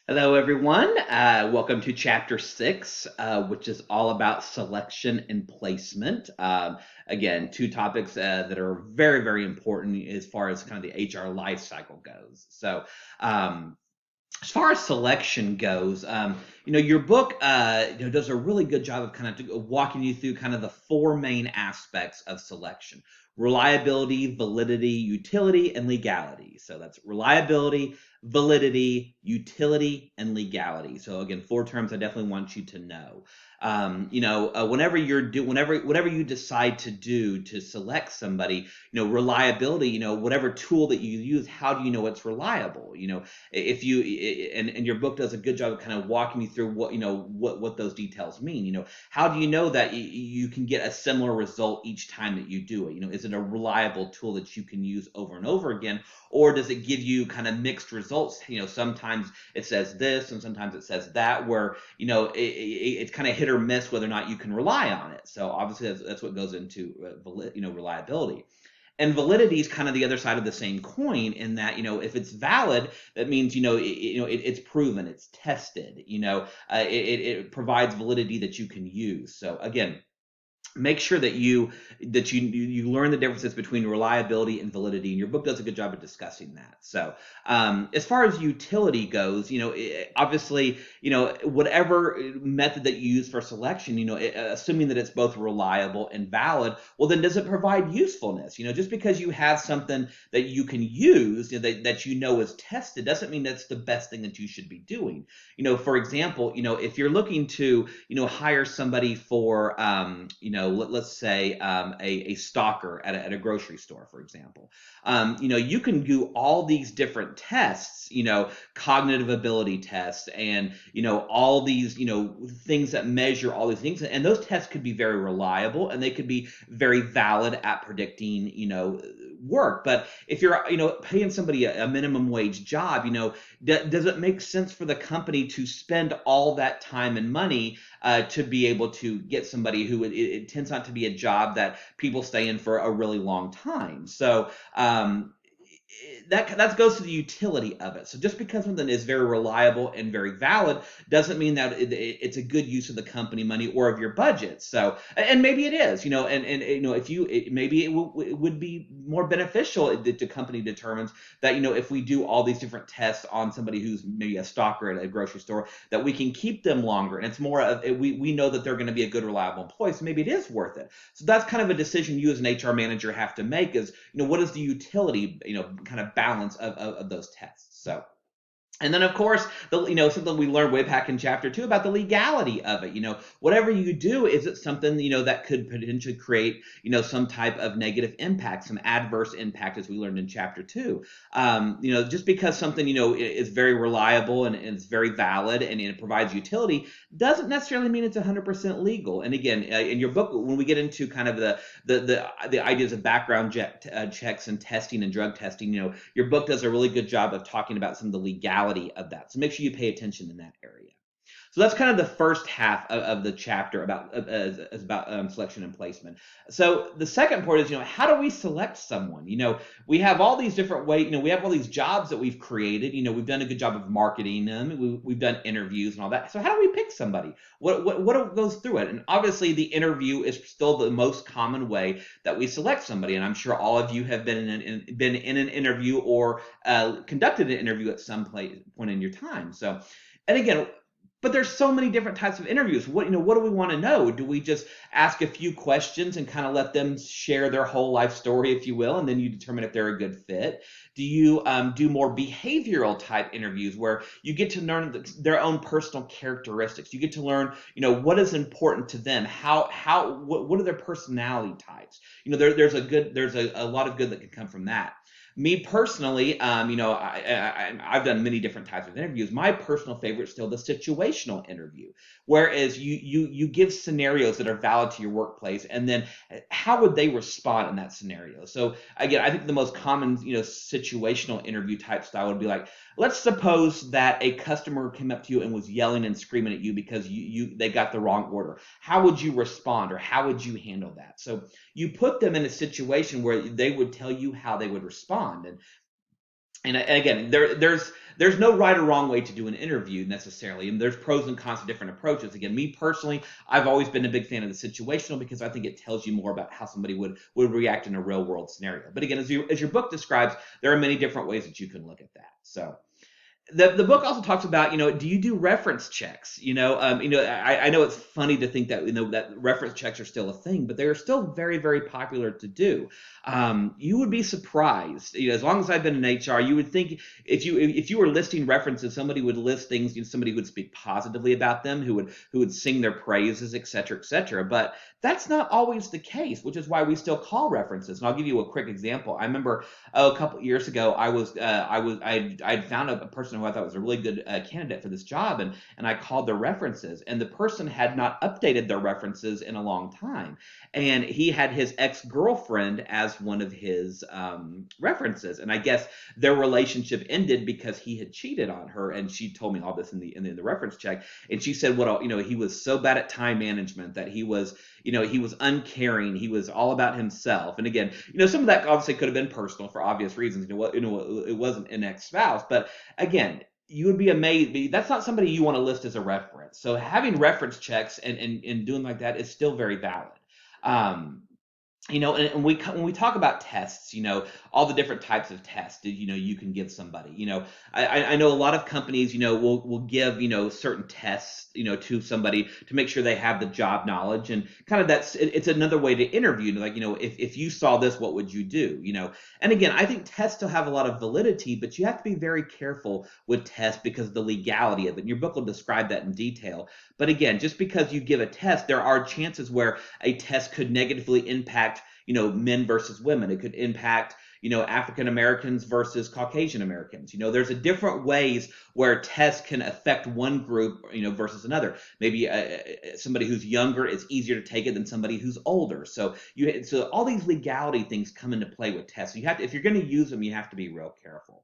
Hello, everyone. Welcome to Chapter 6, which is all about selection and placement. Again, two topics that are very, very important as far as kind of the HR life cycle goes. Um, as far as selection goes, your book does a really good job of kind of walking you through kind of the four main aspects of selection: reliability, validity, utility, and legality. So that's reliability, validity, utility, and legality. So again, four terms I definitely want you to know. Whenever whatever you decide to do to select somebody, reliability, whatever tool that you use, how do you know it's reliable? If you and your book does a good job of kind of walking you through what those details mean. How do you know that you can get a similar result each time that you do it? Is it a reliable tool that you can use over and over again, or does it give you kind of mixed results? Sometimes it says this and sometimes it says that, where it's kind of hit or miss whether or not you can rely on it. So obviously that's what goes into reliability. And validity is kind of the other side of the same coin, in that if it's valid, that means it's proven, it's tested. It provides validity that you can use. So again, make sure that you learn the differences between reliability and validity, and your book does a good job of discussing that. So as far as utility goes, obviously, whatever method that you use for selection, assuming that it's both reliable and valid, well, then does it provide usefulness? Just because you have something that you can use, that is tested, doesn't mean that's the best thing that you should be doing. For example, if you're looking to hire somebody for let's say a stalker at a grocery store, for example. You can do all these different tests, cognitive ability tests, and all these things that measure all these things, and those tests could be very reliable and they could be very valid at predicting work. But if you're paying somebody a minimum wage job, does it make sense for the company to spend all that time and money to be able to get somebody who it tends not to be a job that people stay in for a really long time? So that goes to the utility of it. So just because something is very reliable and very valid doesn't mean that it's a good use of the company money or of your budget. So, and maybe it is, and if maybe it would be more beneficial if the company determines that if we do all these different tests on somebody who's maybe a stalker at a grocery store, that we can keep them longer, and it's more of we know that they're going to be a good, reliable employee. So maybe it is worth it. So that's kind of a decision you as an HR manager have to make: is what is the utility, kind of balance of those tests. So, and then, of course, something we learned way back in chapter 2 about the legality of it. Whatever you do, is it something that could potentially create some type of negative impact, some adverse impact, as we learned in chapter 2. Just because something is very reliable and it's very valid and it provides utility, doesn't necessarily mean it's 100% legal. And again, in your book, when we get into kind of the ideas of background checks and testing and drug testing, your book does a really good job of talking about some of the legality of that. So make sure you pay attention in that area. So that's kind of the first half of the chapter about selection and placement. So the second part is, how do we select someone? We have all these different ways. We have all these jobs that we've created. We've done a good job of marketing them. We've done interviews and all that. So how do we pick somebody? What goes through it? And obviously, the interview is still the most common way that we select somebody. And I'm sure all of you have been in an interview or conducted an interview at some point in your time. So, and again, but there's so many different types of interviews. What do we want to know? Do we just ask a few questions and kind of let them share their whole life story, if you will, and then you determine if they're a good fit? Do you do more behavioral type interviews where you get to learn their own personal characteristics? You get to learn, what is important to them. What are their personality types? There's a lot of good that can come from that. Me personally, I've done many different types of interviews. My personal favorite is still the situational interview, whereas you give scenarios that are valid to your workplace, and then how would they respond in that scenario? So again, I think the most common situational interview type style would be like, let's suppose that a customer came up to you and was yelling and screaming at you because they got the wrong order. How would you respond, or how would you handle that? So you put them in a situation where they would tell you how they would respond. And again, there's no right or wrong way to do an interview necessarily, and there's pros and cons to different approaches. Again, me personally, I've always been a big fan of the situational because I think it tells you more about how somebody would react in a real world scenario. But again, as your book describes, there are many different ways that you can look at that. So the book also talks about, do you do reference checks? I know it's funny to think that, that reference checks are still a thing, but they are still very, very popular to do. You would be surprised, as long as I've been in HR, you would think if you were listing references, somebody would list things, somebody would speak positively about them, who would sing their praises, et cetera, et cetera. But that's not always the case, which is why we still call references. And I'll give you a quick example. I remember a couple of years ago, I'd found a person who I thought was a really good candidate for this job, and I called their references, and the person had not updated their references in a long time, and he had his ex-girlfriend as one of his references, and I guess their relationship ended because he had cheated on her, and she told me all this in the reference check, and she said he was so bad at time management that he was uncaring, he was all about himself, and again, some of that obviously could have been personal for obvious reasons. It wasn't an ex-spouse, but again, you would be amazed. That's not somebody you want to list as a reference. So having reference checks and doing like that is still very valid. Um, and when we talk about tests, all the different types of tests that, you can give somebody, I know a lot of companies, will give, certain tests, to somebody to make sure they have the job knowledge, and kind of it's another way to interview, like, if you saw this, what would you do, and again, I think tests still have a lot of validity, but you have to be very careful with tests because of the legality of it. And your book will describe that in detail. But again, just because you give a test, there are chances where a test could negatively impact, men versus women. It could impact, African Americans versus Caucasian Americans. There's a different ways where tests can affect one group, versus another. Maybe somebody who's younger, it's easier to take it than somebody who's older. So all these legality things come into play with tests. So if you're going to use them, you have to be real careful.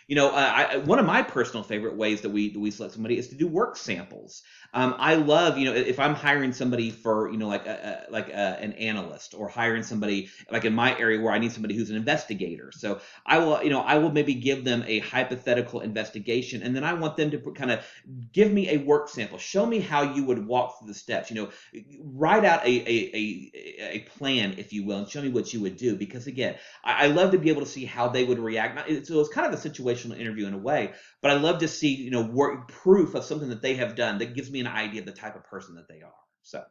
One of my personal favorite ways that we select somebody is to do work samples. I love, if I'm hiring somebody for, an analyst, or hiring somebody like in my area where I need somebody who's an investigator. So I will maybe give them a hypothetical investigation, and then I want them to kind of give me a work sample. Show me how you would walk through the steps. Write out a plan, if you will, and show me what you would do. Because again, I love to be able to see how they would react. So it's kind of a situational interview in a way, but I love to see, work proof of something that they have done that gives me an idea of the type of person that they are. So,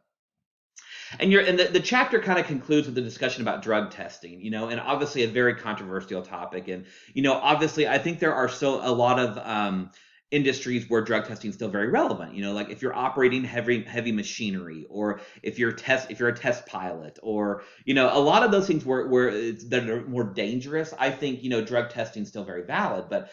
and the chapter kind of concludes with the discussion about drug testing, and obviously a very controversial topic. And, obviously I think there are still a lot of industries where drug testing is still very relevant. Like if you're operating heavy machinery, or if you're a test pilot, or a lot of those things that are more dangerous. I think drug testing is still very valid. But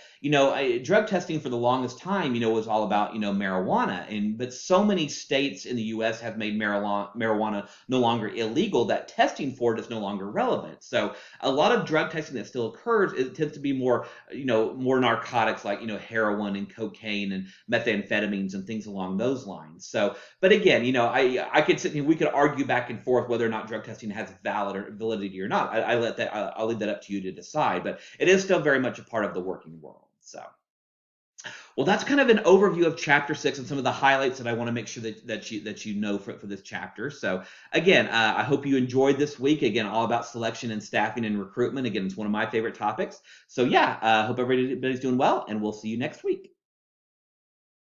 drug testing for the longest time was all about marijuana, but so many states in the U.S. have made marijuana no longer illegal that testing for it is no longer relevant. So a lot of drug testing that still occurs, it tends to be more more narcotics like heroin and cocaine and methamphetamines and things along those lines. So, but again, I could sit here, we could argue back and forth whether or not drug testing has validity or not. I'll leave that up to you to decide, but it is still very much a part of the working world. So, well, that's kind of an overview of chapter 6 and some of the highlights that I want to make sure that you know for this chapter. So again, I hope you enjoyed this week. Again, all about selection and staffing and recruitment. Again, it's one of my favorite topics. So yeah, hope everybody's doing well, and we'll see you next week.